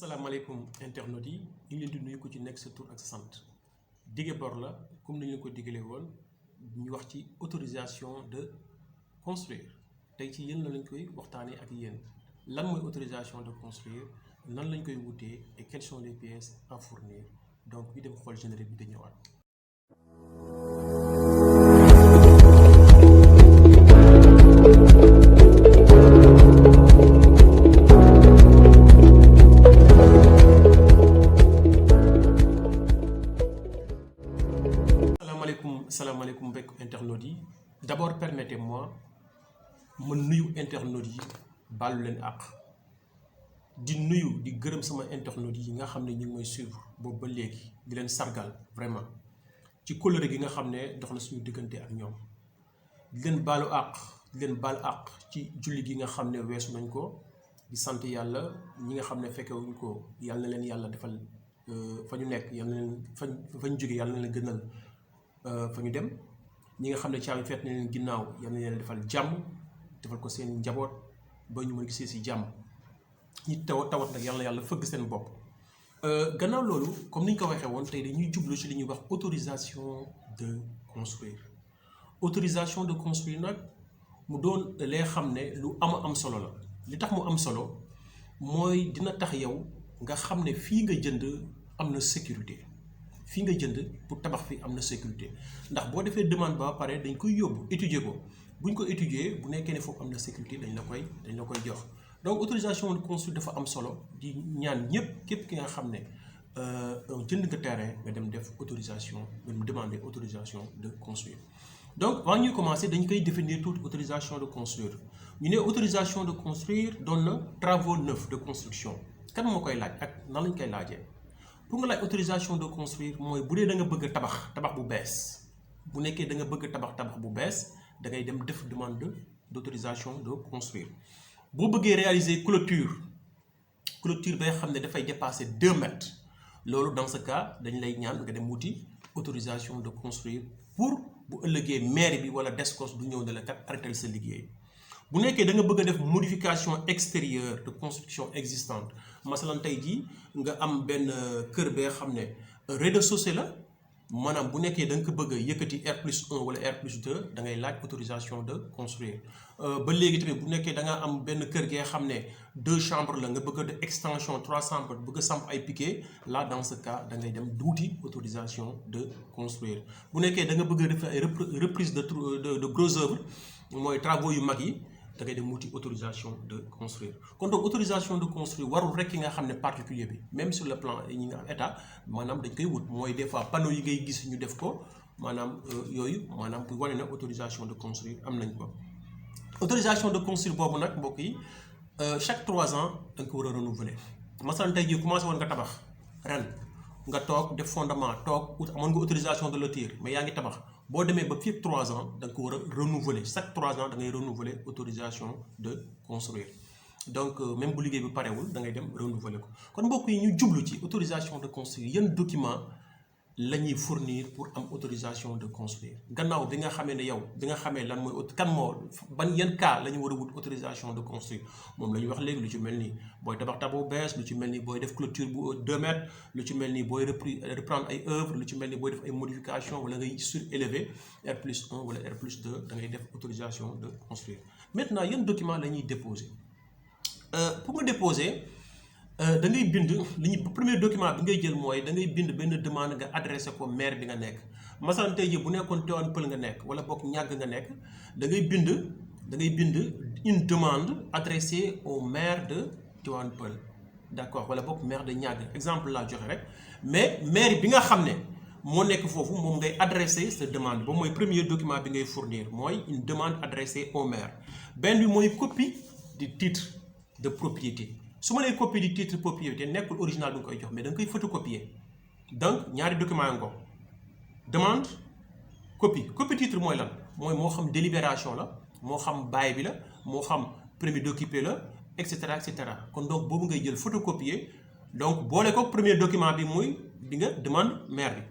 asalaamaaleykum internautes yi ñu ngi leen di nuyu ko ci nekk sa tur ak sa sant dige bor la comme ni ñu ko digalee woon ñu wax ci autorisation de construire tey ci yéen lañ koy waxtaanee ak yéen lan mooy autorisation de construire nan lañ koy wutee et quelles sont les pièces à fournir donc ñu dem xool générique bi di ñëwaat. Salaamaaleykum mbokk internautes yi d'abord permettez-moi ma nuyu internautes yi baalu leen àq di nuyu di gërëm sama internautes yi nga xam ne ñu ngi may suivre boobu ba léegi di leen sargal vraiment ci kóllëre gi nga xam ne dox na suñu diggante ak ñoom di leen baalu àq di leen baal àq ci julli gi nga xam ne weesu nañ ko di sant yàlla ñi nga xam ne fekkewuñ ko yàlla na leen yàlla defal fa ñu nekk yàlla na leen fa ñu jóge yàlla na leen gënal fa ñu dem ñi nga xam ne caabi feet na leen ginnaaw yal na leen defal jàmm defal ko seen njaboot ba ñu mën gisee si jàmm ñi tawat nag yàlla fëgg seen bopp. Gannaaw loolu comme ni ñu ko waxee woon tey dañuy jublu ci li ñuy wax autorisation de construire autorisation de construire nag mu doon lee xam ne lu am solo la li tax mu am solo mooy dina tax yow nga xam ne fii nga jënd am na sécurité. fii nga jënd pour tabax fi am na sécurité ndax boo defee demande ba pare dañ koy yóbbu étudier ko buñ ko étudier bu nekkee ne foofu am na sécurité dañ la koy jox donc autorisation de construire dafa am solo di ñaan ñëpp képp ki nga xam ne jënd nga terrain nga dem def autorisation nga demander autorisation de construire. Donc avant ñuy commencer dañ koy définir toute autorisation de construire ñu ne autorisation de construire doon na travaux neufs de construction kan moo koy laaj ak nan lañ koy laajee. pour nga laaj autorisation de construire mooy bu dee da nga bëgg a tabax bu bees bu nekkee da nga bëgg a tabax bu bees da ngay dem def demande d'autorisation de construire boo bëggee réaliser clôture bay xam ne dafay dépasser 2 mètres loolu dans ce cas dañ lay ñaan nga dem wuti autorisation de construire pour bu ëllëgee maire bi wala DSCOS du ñëw ne la kat arrêter sa liggéey. bu nekkee da nga bëgg a def modification extérieure de construction existante masalan tey jii nga am benn kër bee xam ne rez-de-chaussée la maanaam bu nekkee da nga ko bëgg a yëkkati R+1 wala R+2 da ngay laaj autorisation de construire ba léegi tamit bu nekkee da nga am benn kër gee xam ne 2 chambres la nga bëgg a def extension 3 chambres bëgg a samp ay piquet là dans ce cas da ngay dem duuti autorisation de construire bu nekkee da nga bëgg a def ay reprise de gros œuvres mooy travaux yu mag yi da ngay dem wuti autorisation de construire kon donc autorisation de construire warul rek ki nga xam ne particulier bi même sur le plan ñi nga am état maanaam dañ koy wut mooy des fois panneaux yi ngay gis ñu def ko maanaam yooyu maanaam bu wane na autorisation de construire am nañ ko. autorisation de construire boobu nag mbokk yi chaque 3 ans da nga ko war a renouveler masalan tey jii commencé woon nga tabax ren nga toog def fondement toog amoon nga autorisation de lotir mais yaa ngi tabax. boo demee ba fii 3 ans da nga ko war a renouveler chaque 3 ans da ngay renouveler autorisation de construire donc même bu liggéey bi parewul da ngay dem renouveler ko kon mbokk yi ñu jublu ci autorisation de construire yan document la ñuy fournir pour am autorisation de construire gannaaw bi nga xamee ne yow bi nga xamee lan mooy ban yan cas la ñu war a wut autorisation de construire moom la ñuy wax léegi lu ci mel ni booy tabax bu bees lu ci mel ni booy def clôture bu 2 mètres lu ci mel ni booy reprendre ay œuvres lu ci mel ni booy def ay modifications wala ngay surélever R+1 wala R+2 da ngay def autorisation de construire. Maintenant yan document la ñuy déposer pour nga déposer. da ngay bind premier document bi ngay jël mooy da ngay bind benn demande nga adressé ko maire bi nga nekk masalan tey jii bu nekkoon Tivaouane Peulh nga nekk wala boog ñàgg nga nekk da ngay bind une demande adressée au maire de Tivaouane Peulh d'accord wala boog maire de ñàgg exemple laa joxe rek mais maire bi nga xam ne moo nekk foofu moom ngay adressé sa demande ba mooy premier document bi ngay fournir mooy une demande adressée au maire benn bi mooy copie du titre de propriété. su ma nee copie du titre de propriété nekkul original bi nga koy jox mais da nga koy photocopier donc ñaari document nga ko demande copie titre mooy lan mooy moo xam délibération la moo xam bail bi la moo xam permis d'occuper la et cetera kon donc boobu ngay jël photocopier donc boole ko premier document bi muy bi nga demande maire bi.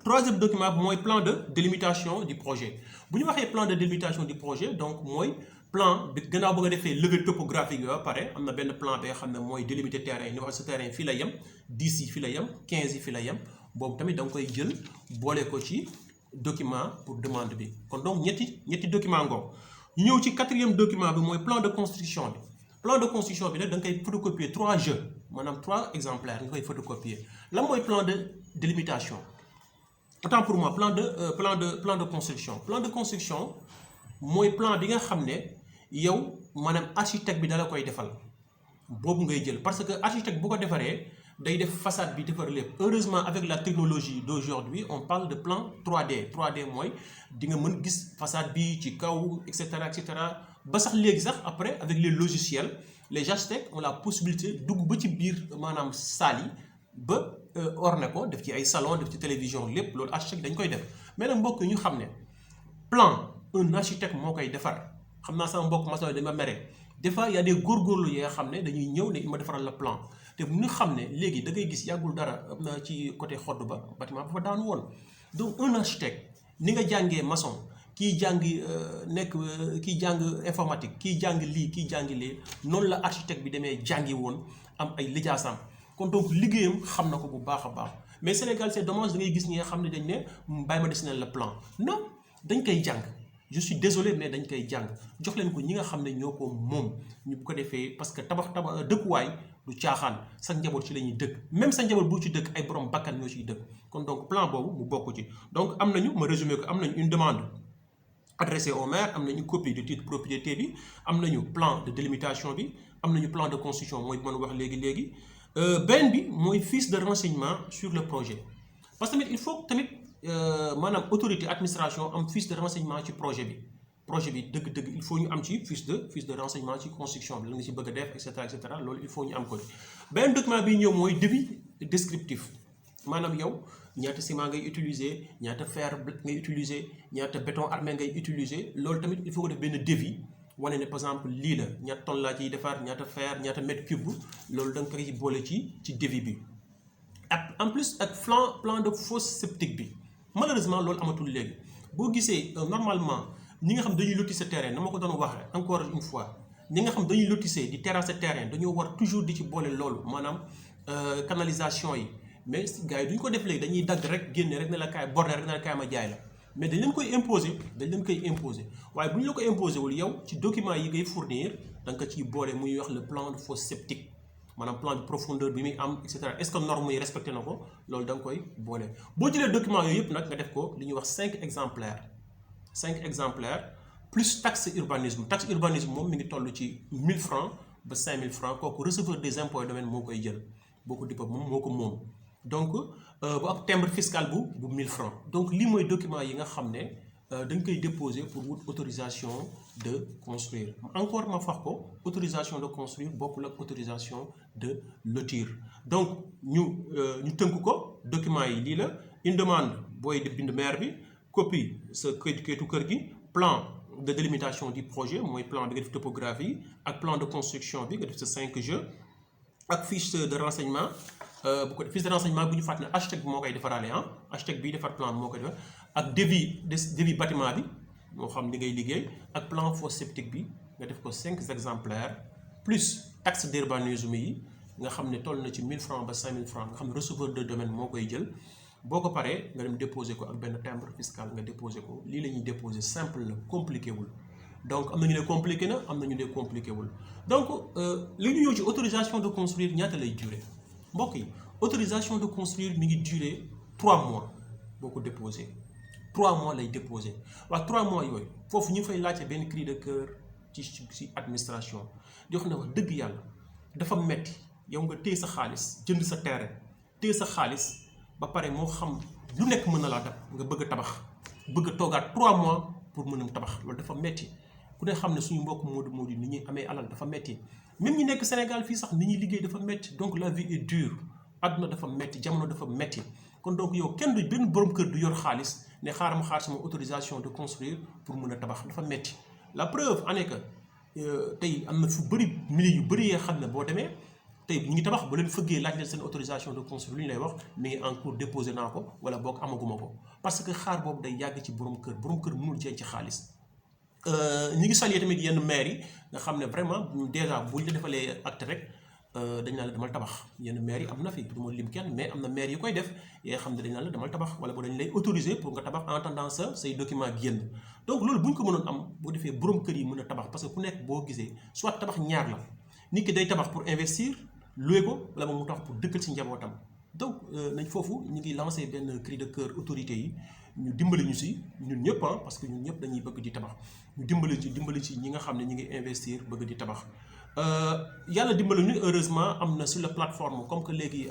Troisième document bi mooy plan de délimitation du projet bu ñu waxee plan de délimitation du projet donc mooy plan bi gannaaw ba nga defee levée topographique yi ba pare am na benn plan bi nga xam ne mooy délimiter terrain yi ni wax sa terrain fii la yem 10 yi fii la yem 15 yi fii la yem boobu tamit da nga koy jël boole ko ci document pour demande bi kon donc ñetti document ngoo ñu ñëw ci 4e document bi mooy plan de construction bi plan de construction bi nag da nga koy photocopier 3 jeux maanaam 3 exemplaires nga koy photocopier lan mooy plan de délimitation autant pour moi plan de construction mooy plan bi nga xam ne yow maanaam architecte bi dala koy defal boobu ngay jël parce que architecte bu ko defaree day def façade bi defar lépp heureusement avec la technologie d'aujourd'hui on parle de plan 3D mooy di nga mën gis façade bi ci kaw et cetera ba sax léegi sax après avec les logiciels les architectes ont la possibilité dugg ba ci biir maanaam salle yi ba orné ko def ci ay salon def ci télévision lépp loolu architecte dañ koy def mais nag mbokk ñu xam ne plan un architecte moo koy defar xam naa sama mbokk maçon dañ ma mere des fois y a des góorgóorlu yi nga xam ne dañuy ñëw ne ma defaral la plan te bu ñu xam ne léegi da ngay gis yàggul dara am na ci côté xodd ba bâtiment ba fa daanu woon donc un architecte ni nga jàngee maçon kii jàng kii jàng informatique kii jàng lii kii jàng lee noonu la architecte bi demee jàngi woon am ay lijaasam kon donc liggéeyam xam na ko bu baax a baax mais Sénégal c'est dommage da ngay gis ñi nga xam ne dañ ne bàyyi ma dessiné la plan non dañ koy jàng je suis désolé mais dañ koy jàng jox leen ko ñi nga xam ne ñoo ko moom ñu bu ko defee parce que tabax dëkkuwaay du caaxaan sa njaboot ci la ñuy dëkk même sa njaboot bu ci dëkk ay borom bakkan ñoo ciy dëkk kon donc plan boobu mu bokk ci donc am nañu ma résumé ko am nañu une demande adressée au maire am nañu copie de titre propriété bi am nañu plan de délimitation bi am nañu plan de construction mooy bi ma wax léegi benn bi mooy fiche de renseignement sur le projet parce que tamit il faut tamit maanaam autorité administration am fiche de renseignement ci projet bi dëgg-dëgg il faut ñu am ci fiche de renseignement ci construction bi la nga ci bëgg a def et cetera loolu il faut ñu am ko benn document bi ñëw mooy devis descriptif maanaam yow ñaata ciment ngay utiliser ñaata fer ngay utiliser ñaata béton armé ngay utiliser loolu tamit il faut que def benn devis wane ne par exemple lii la ñaata tonne laa ciy defar ñaata fer ñaata mètre cube loolu da nga koy boole ci devis bi ak en plus ak plan de fosse septique bi malheureusement loolu amatul léegi boo gisee normalement ñi nga xam dañuy lotisser terrain na ma ko doon waxee encore une fois ñi nga xam dañuy lotisser di terrasser terrain dañoo war toujours di ci boole loolu maanaam canalisation yi mais gars yi duñ ko def léegi dañuy dagg rek génne rek ne la kaay borne rek ne la kaay ma jaay la mais dañ leen koy imposer waaye bu ñu la ko imposer wul yow ci document yi ngay fournir da nga ko ciy boole muy wax le plan de fosse septique maanaam plan de profondeur bi muy am et cetera est-ce que normes yi respecté na ko loolu da nga koy boole boo jëlee document yooyu yëpp nag nga def ko li ñuy wax 5 exemplaires plus taxe urbanisme moom mi ngi toll ci 1000 francs ba 5000 francs kooku receveur des impôts et domaines moo koy jël boo ko dippa moom moo ko moom donc bu ak timbre fiscal bu 1000 francs donc lii mooy document yi nga xam ne dañ koy déposer pour wut autorisation de construire encore ma fax ko autorisation de construire bokkul ak autorisation de lotir donc ñu tënk ko document yi lii la une demande booy di bind maire bi copie sa kayitu kër gi plan de délimitation du projet mooy plan bi nga def topographie ak plan de construction bi nga def sa 5 jeux ak fiche de renseignement fiche de renseignement bu ñu fàttali ne architecte bi moo koy defaraale architecte bi defar plan moo koy defar ak devis bâtiment bi moo xam li ngay liggéey ak plan fosse septique bi nga def ko 5 exemplaires plus taxe d'urbanisme yi nga xam ne toll na ci 1000 francs ba 5000 francs nga xam ne receveur de domaine moo koy jël boo ko paree nga dem déposer ko ak benn timbre fiscal nga déposer ko lii la ñuy déposer simple la compliqué wul donc am na ñu ne compliqué na am na ñu ne compliqué wul donc li ñu ñëw ci autorisation de construire ñaata lay durer mbokk yi autorisation de construire mi ngi durer 3 mois boo ko déposer 3 mois lay déposer waaw 3 mois yooyu foofu ñu fay laajte benn cri de cœur ci administration di wax ne wax dëgg yàlla dafa metti yow nga téye sa xaalis jënd sa terrain téye sa xaalis ba pare moo xam lu nekk mën na laa dab nga bëgg a tabax bëgg a toogaat 3 mois pour mën a tabax loolu dafa metti ku ne xam ne suñu mbokk Modou ni ñuy amee alal dafa metti même ñi nekk Sénégal fii sax ni ñuy liggéey dafa metti donc la vie est dure àdduna dafa metti jamono dafa metti kon donc yow kenn du benn borom kër du yor xaalis ne xaaral ma xaar sama autorisation de construire pour mën a tabax dafa metti la preuve en est que tey am na fu bëri milliers yu bëri yoo xam ne boo demee tey ñu ngi tabax ba leen fëggee laaj leen seen autorisation de construire lu ñu lay wax mi ngi en cours déposé naa ko wala boog amaguma ko parce que xaar boobu day yàgg ci borom kër mënul cee ci xaalis ñi ngi saluer tamit yenn maires yi nga xam ne vraiment déjà buñ la defalee acte rek dañ naan la demal tabax yenn maires yi am na fi du ma lim kenn mais am na maires yi koy def yoo xam ne dañ naan la demal tabax wala boo dañ lay autoriser pour nga tabax en attendant ça say document génn donc loolu bu ñu ko mënoon am boo defee borom kër yi mën a tabax parce que ku nekk boo gisee soit tabax ñaar la nit ki day tabax pour investir louer ko wala moom mu tabax pour dëkkal ci njabootam donc nañ foofu ñu ngi lancé benn cri de cœur autorité yi ñu dimbali ñu si ñun ñëpp parce que ñun ñëpp dañuy bëgg di tabax ñu dimbali ci ñi nga xam ne ñi ngi investir bëgg di tabax yàlla dimbali ñu heureusement am na sur la plateforme comme que léegi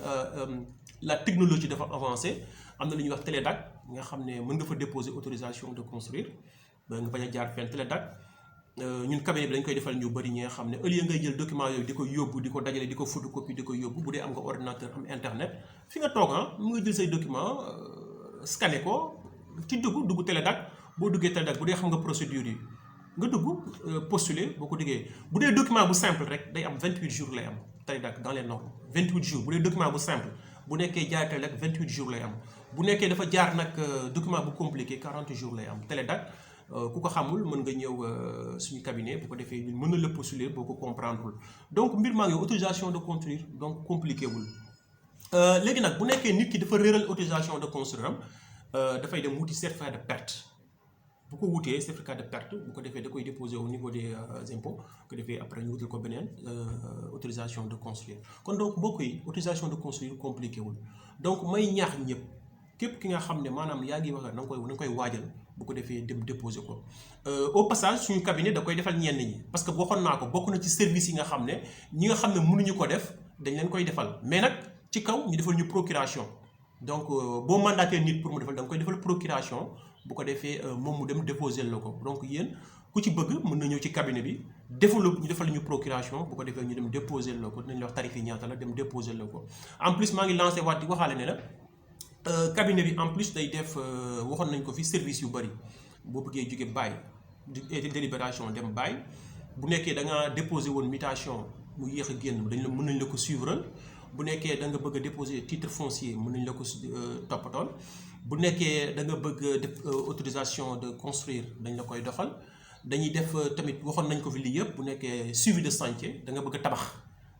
la technologie dafa avancé am na lu ñuy wax Télédac nga xam ne mën nga fa déposer autorisation de construire ba nga bañ a jaar fenn Télédac ñun cabinet bi dañ koy defal ñu bëri ñi nga xam ne au lieu ngay jël document yooyu di ko yóbbu di ko dajale di ko photocopie di ko yóbbu bu dee am nga ordinateur am internet fi nga toog mu nga jël say document scanner ko ci dugg Télédac boo duggee Télédac bu dee xam nga procédure yi nga dugg postuler boo ko duggee bu dee document bu simple rek day am 28 jours lay am Télédac dans les normes 28 jours bu dee document bu simple bu nekkee jaar Télédac 28 jours lay am bu nekkee dafa jaar nag document bu compliqué 40 jours lay am Télédac ku ko xamul mën nga ñëw suñu cabinet bu ko defee ñun mën na la postuler boo ko comprendre donc mbir maa ngi autorisation de construire donc compliqué wul léegi nag bu nekkee nit ki dafa réeral autorisation de construire am dafay dem wuti certificat de perte bu ko wutee certificat de perte bu ko defee da koy déposer au niveau des impôts bu ko defee après ñu wutal ko beneen autorisation de construire kon donc mbokk yi autorisation de construire compliqué wul donc may ñaax ñëpp képp ki nga xam ne maanaam yaa ngi wax na nga koy waajal bu ko defee dem déposer ko au passage suñu cabinet da koy defal ñenn ñi parce que waxoon naa ko bokk na ci service yi nga xam ne ñi nga xam ne mënuñu ko def dañ leen koy defal mais nag ci kaw ñu defal ñu procuration donc boo mandaté nit pour mu defal da nga koy defal procuration bu ko defee moom mu dem déposer la ko donc yéen ku ci bëgg mën na ñëw ci cabinet bi ñu defal ñu procuration bu ko defee ñu dem déposer la ko dinañ la wax tarif yi ñaata la dem déposer la ko en plus maa ngi lancé waat di waxaale ne la cabinet bi en plus day def waxoon nañ ko fi service yu bëri boo bëggee jóge bàyyi délibération dem bàyyi bu nekkee da nga déposé woon mutation mu yéex a génn mën nañ la ko suivre bu nekkee da nga bëgg a déposer titre foncier mën nañ la ko toppatool bu nekkee da nga bëgg def autorisation de construire dañ la koy doxal dañuy def tamit waxoon nañ ko fi lii yëpp bu nekkee suivi de chantier da nga bëgg a tabax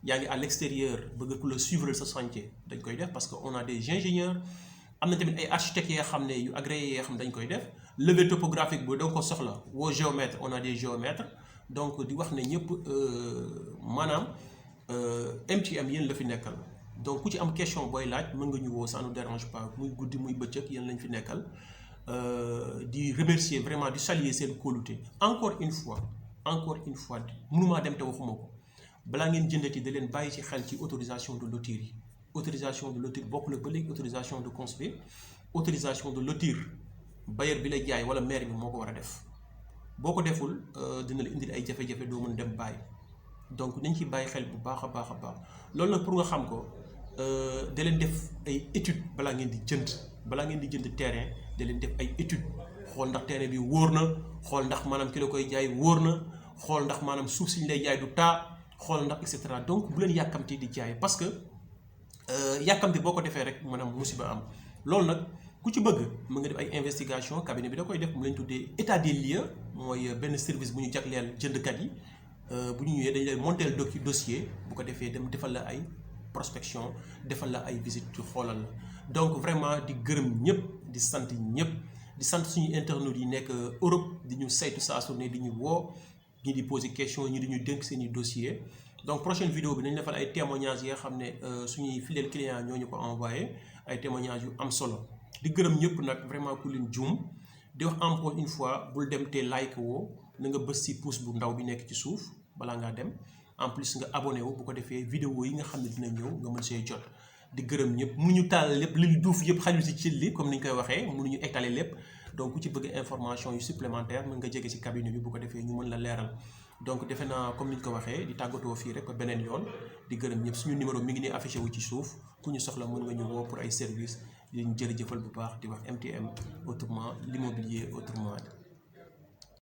yaa ngi à l'extérieur bëgg ku la suivre sa chantier dañ koy def parce que on a des ingénieurs am na tamit ay architectes yoo xam ne yu agréés yoo xam ne dañ koy def levée topographique bu da nga ko soxla woo géomètre on a des géomètres donc di wax ne ñëpp maanaam MTM yéen la fi nekkal donc ku ci am question booy laaj mën nga ñu woo ça nous dérange pas muy guddi muy bëccëg yéen lañ fi nekkal di remercier vraiment di saluer seen kóolute encore une fois mënumaa dem te waxuma ko balaa ngeen jëndati da leen bàyyi ci xel ci autorisation de lotir yi autorisation de lotir bokk la ba léegi autorisation de construire autorisation de lotir bailleur bi lay jaay wala maire bi moo ko war a def boo ko deful dina la indil ay jafe-jafe doo mën dem bàyyi donc nañ ci bàyyi xel bu baax a baax loolu nag pour nga xam ko da leen def ay études balaa ngeen di jënd terrain da leen def ay études xool ndax terrain bi wóor na xool ndax maanaam ki la koy jaay wóor na xool ndax maanaam suuf si ñu lay jaay du taa xool ndax et cetera donc bu leen yàkkamti di jaay parce que yàkkamti boo ko defee rek maanaam musiba am loolu nag ku ci bëgg mën nga def ay investigation cabinet bi da koy def mu lañ tuddee état des lieux mooy benn service bu ñu jagleel jëndkat yi bu ñu ñëwee dañ lay monter dossier bu ko defee dem defal la ay prospection defal la ay visite ci xoolal la donc vraiment di gërëm ñëpp di sant ñëpp di sant suñu internautes yi nekk Europe di ñu saytu saa su ne di ñu woo ñi di poser question ñi di ñu dénk seen i dossier donc prochaine vidéo bi nañ defal ay témoignages yi nga xam ne suñuy fidèles clients ñoo ñu ko envoyé ay témoignages yu am solo di gërëm ñëpp nag vraiment ku leen juum di wax encore une fois bul dem te like woo na nga bës si pouce bu ndaw bi nekk ci suuf balaa ngaa dem en plus nga abonné wu bu ko defee vidéo yi nga xam ne dina ñëw nga mën see jot di gërëm ñëpp mënuñu taal lépp li duuf yëpp xajul si cin li comme ni ñu koy waxee mënuñu étaler lépp donc ku ci bëgg information yu supplémentaire mën nga jege si cabinet bi bu ko defee ñu mën la leeral donc defe naa comme ni ñu ko waxee di tàggatoo fii rek beneen yoon di gërëm ñëpp suñu numéro mi ngi nii affiché wu ci suuf ku ñu soxla mën nga ñu woo pour ay services di ñu jërëjëfal bu baax di wax MTM autrement l'immobilier autrement